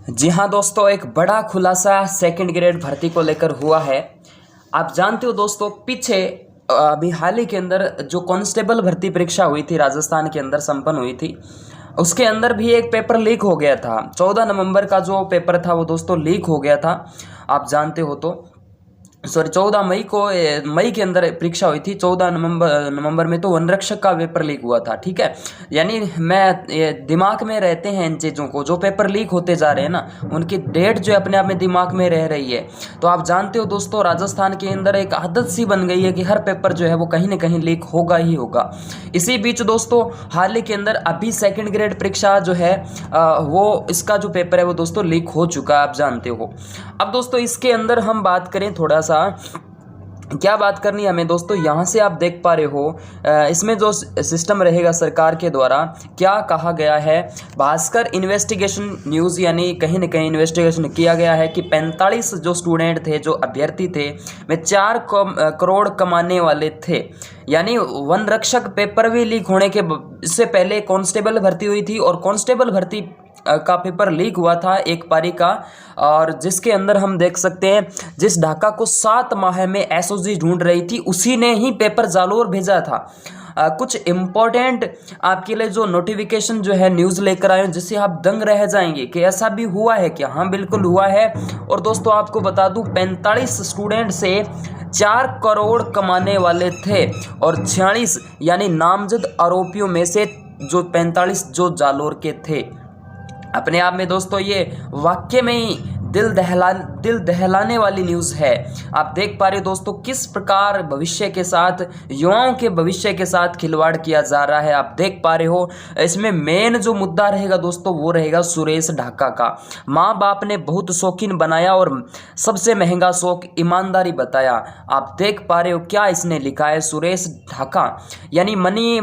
जी हाँ दोस्तों, एक बड़ा खुलासा सेकंड ग्रेड भर्ती को लेकर हुआ है। आप जानते हो दोस्तों, पीछे अभी हाल ही के अंदर जो कांस्टेबल भर्ती परीक्षा हुई थी, राजस्थान के अंदर संपन्न हुई थी, उसके अंदर भी एक पेपर लीक हो गया था। 14 नवंबर का जो पेपर था वो दोस्तों लीक हो गया था, आप जानते हो तो। सॉरी, 14 मई को मई के अंदर परीक्षा हुई थी। 14 नवंबर में तो वनरक्षक का पेपर लीक हुआ था। ठीक है, यानी दिमाग में रहते हैं इन चीज़ों को, जो पेपर लीक होते जा रहे हैं ना, उनकी डेट जो है अपने आप में दिमाग में रह रही है। तो आप जानते हो दोस्तों, राजस्थान के अंदर एक आदत सी बन गई है कि हर पेपर जो है वो कहीं ना कहीं लीक होगा ही होगा। इसी बीच दोस्तों, हाल ही के अंदर अभी सेकेंड ग्रेड परीक्षा जो है वो इसका जो पेपर है वो दोस्तों लीक हो चुका है, आप जानते हो। अब दोस्तों इसके अंदर हम बात करें थोड़ा सा, क्या बात करनी है हमें दोस्तों, यहाँ से आप देख पा रहे हो इसमें जो सिस्टम रहेगा सरकार के द्वारा, क्या कहा गया है। भास्कर इन्वेस्टिगेशन न्यूज़, यानी कहीं ना कहीं इन्वेस्टिगेशन किया गया है कि 45 जो स्टूडेंट थे, जो अभ्यर्थी थे, वे 4 करोड़ कमाने वाले थे। यानी वन रक्षक पेपर भी लीक होने के इससे पहले कांस्टेबल भर्ती हुई थी, और कांस्टेबल भर्ती का पेपर लीक हुआ था एक पारी का, और जिसके अंदर हम देख सकते हैं जिस ढाका को 7 माह में एसओजी ढूंढ रही थी, उसी ने ही पेपर जालोर भेजा था। कुछ इम्पोर्टेंट आपके लिए जो नोटिफिकेशन जो है न्यूज़ लेकर आए हैं, जिससे आप दंग रह जाएंगे कि ऐसा भी हुआ है क्या। हाँ, बिल्कुल हुआ है। और दोस्तों आपको बता दूं, 45 स्टूडेंट से 4 करोड़ कमाने वाले थे, और 46 यानी नामजद आरोपियों में से जो 45 जो जालोर के थे। अपने आप में दोस्तों ये वाक्य में ही दिल दहलाने वाली न्यूज़ है। आप देख पा रहे हो दोस्तों किस प्रकार भविष्य के साथ, युवाओं के भविष्य के साथ खिलवाड़ किया जा रहा है। आप देख पा रहे हो, इसमें मेन जो मुद्दा रहेगा दोस्तों वो रहेगा सुरेश ढाका का। माँ बाप ने बहुत शौकीन बनाया और सबसे महंगा शौक ईमानदारी बताया। आप देख पा रहे हो क्या इसने लिखा है, सुरेश ढाका, यानी मनी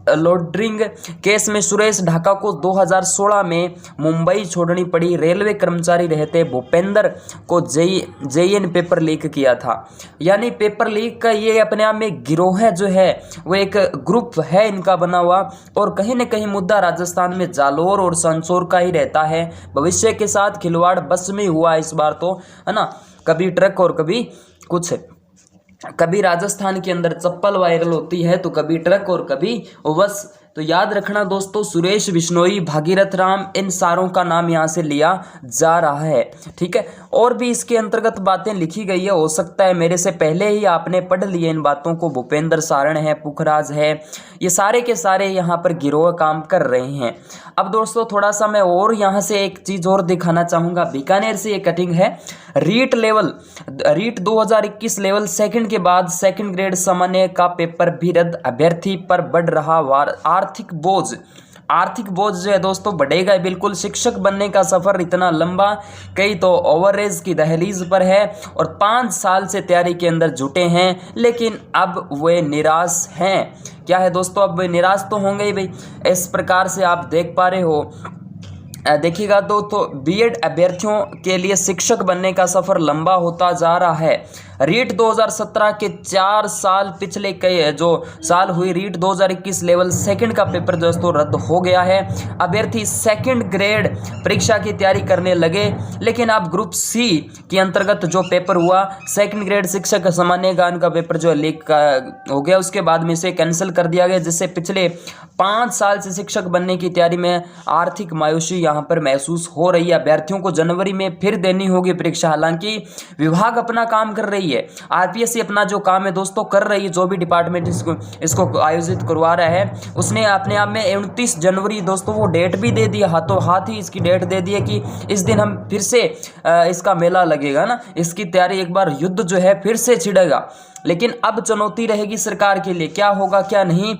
लॉन्ड्रिंग केस में सुरेश ढाका को 2016 में मुंबई छोड़नी पड़ी। रेलवे कर्मचारी रहते भूपेंद्र को जेईएन पेपर लीक किया था। यानी पेपर लीक का ये अपने आप में गिरोह है जो है, वो एक ग्रुप है इनका बना हुआ, और कहीं ना कहीं मुद्दा राजस्थान में जालोर और संसोर का ही रहता है। भविष्य के साथ खिलवाड़ बस में हुआ इस बार तो, है ना। कभी ट्रक और कभी कुछ, कभी राजस्थान के अंदर चप्पल वायरल होती है तो कभी ट्रक और कभी बस। तो याद रखना दोस्तों, सुरेश बिश्नोई, भागीरथ राम, इन सारों का नाम यहाँ से लिया जा रहा है। ठीक है, और भी इसके अंतर्गत बातें लिखी गई है, हो सकता है मेरे से पहले ही आपने पढ़ लिए इन बातों को। भूपेंद्र सारण है, पुखराज है, ये सारे के सारे यहाँ पर गिरोह काम कर रहे हैं। अब दोस्तों थोड़ा सा मैं और यहाँ से एक चीज़ और दिखाना चाहूँगा। बीकानेर से ये कटिंग है। रीट 2021 लेवल सेकंड के बाद सेकंड ग्रेड सामान्य का पेपर भी रद्द, अभ्यर्थी पर बढ़ रहा आर्थिक बोझ जो है दोस्तों बढ़ेगा बिल्कुल। शिक्षक बनने का सफर इतना लंबा, कई तो ओवरेज की दहलीज पर है, और 5 साल से तैयारी के अंदर जुटे हैं, लेकिन अब वे निराश हैं। क्या है दोस्तों, अब वे निराश तो होंगे ही भाई। इस प्रकार से आप देख पा रहे हो, देखिएगा तो बीएड अभ्यर्थियों के लिए शिक्षक बनने का सफर लंबा होता जा रहा है। रीट 2017 के 4 साल पिछले कई जो साल हुई रीट 2021 लेवल सेकंड का पेपर दोस्तों रद्द हो गया है। अभ्यर्थी सेकंड ग्रेड परीक्षा की तैयारी करने लगे, लेकिन अब ग्रुप सी के अंतर्गत जो पेपर हुआ, सेकंड ग्रेड शिक्षक सामान्य ज्ञान का पेपर जो लीक हो गया, उसके बाद में इसे कैंसिल कर दिया गया, जिससे पिछले 5 साल से शिक्षक बनने की तैयारी में आर्थिक मायूसी यहाँ पर महसूस हो रही है। अभ्यर्थियों को जनवरी में फिर देनी होगी परीक्षा। हालांकि विभाग अपना काम कर रही है, आरपीएससी अपना जो काम है दोस्तों कर रही है। जो भी डिपार्टमेंट इसको आयोजित करवा रहा है, उसने अपने आप में 29 जनवरी दोस्तों वो डेट भी दे दिया, हाथों हाथ ही इसकी डेट दे दी है कि इस दिन हम फिर से इसका मेला लगेगा ना, इसकी तैयारी एक बार युद्ध जो है फिर से छिड़ेगा। लेकिन अब चुनौती रहेगी सरकार के लिए, क्या होगा क्या नहीं।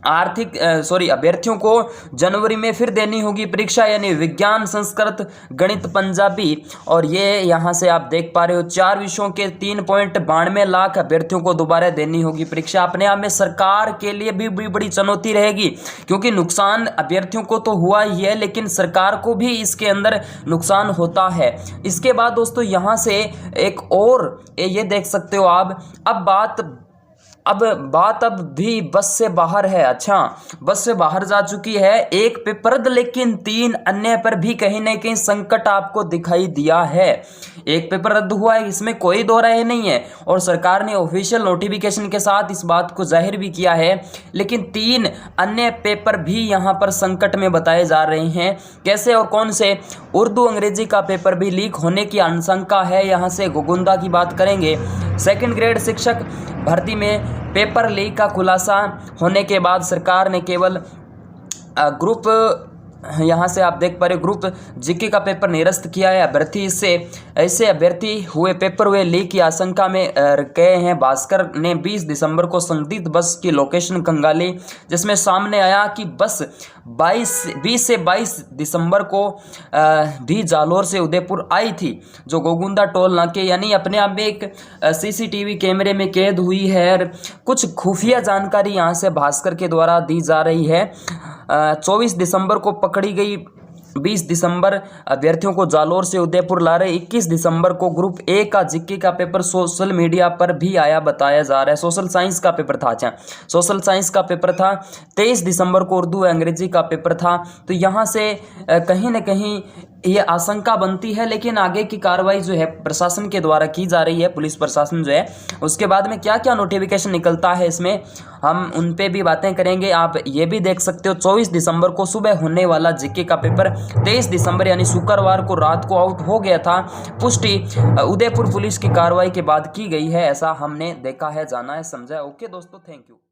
अभ्यर्थियों को जनवरी में फिर देनी होगी परीक्षा, यानी विज्ञान, संस्कृत, गणित, पंजाबी, और ये यहाँ से आप देख पा रहे हो 4 विषयों के 3.92 लाख अभ्यर्थियों को दोबारा देनी होगी परीक्षा। अपने आप में सरकार के लिए भी बड़ी चुनौती रहेगी, क्योंकि नुकसान अभ्यर्थियों को तो हुआ ही है, लेकिन सरकार को भी इसके अंदर नुकसान होता है। इसके बाद दोस्तों यहाँ से एक और ये देख सकते हो आप, अब बात अब बात अब भी बस से बाहर है। अच्छा, बस से बाहर जा चुकी है। एक पेपर रद्द, लेकिन 3 अन्य पर भी कहीं ना कहीं संकट आपको दिखाई दिया है। एक पेपर रद्द हुआ है, इसमें कोई दो राय नहीं है, और सरकार ने ऑफिशियल नोटिफिकेशन के साथ इस बात को जाहिर भी किया है। लेकिन 3 अन्य पेपर भी यहाँ पर संकट में बताए जा रहे हैं। कैसे और कौन से? उर्दू अंग्रेजी का पेपर भी लीक होने की आशंका है। यहाँ से गोगुंदा की बात करेंगे। सेकंड ग्रेड शिक्षक भर्ती में पेपर लीक का खुलासा होने के बाद सरकार ने केवल ग्रुप, यहाँ से आप देख पा रहे, ग्रुप जीके का पेपर निरस्त किया है। अभ्यर्थी इससे ऐसे अभ्यर्थी हुए पेपर हुए लीक की आशंका में गए हैं। भास्कर ने 20 दिसंबर को संदिग्ध बस की लोकेशन खंगाली, जिसमें सामने आया कि बस 20 से 22 दिसंबर को भी जालोर से उदयपुर आई थी, जो गोगुंदा टोल नाके यानी अपने आप में एक सीसीटीवी कैमरे में कैद हुई है। कुछ खुफिया जानकारी यहाँ से भास्कर के द्वारा दी जा रही है। 24 दिसंबर को पकड़ी गई, 20 दिसंबर अभ्यर्थियों को जालोर से उदयपुर ला रहे। 21 दिसंबर को ग्रुप ए का जीके का पेपर सोशल मीडिया पर भी आया, बताया जा रहा है। सोशल साइंस का पेपर था। अच्छा, सोशल साइंस का पेपर था। 23 दिसंबर को उर्दू अंग्रेजी का पेपर था। तो यहाँ से कहीं ना कहीं ये आशंका बनती है, लेकिन आगे की कार्रवाई जो है प्रशासन के द्वारा की जा रही है, पुलिस प्रशासन जो है। उसके बाद में क्या क्या नोटिफिकेशन निकलता है इसमें, हम उन पे भी बातें करेंगे। आप ये भी देख सकते हो 24 दिसंबर को सुबह होने वाला जीके का पेपर 23 दिसंबर यानी शुक्रवार को रात को आउट हो गया था। पुष्टि उदयपुर पुलिस की कार्रवाई के बाद की गई है, ऐसा हमने देखा है, जाना है, समझा है। ओके दोस्तों, थैंक यू।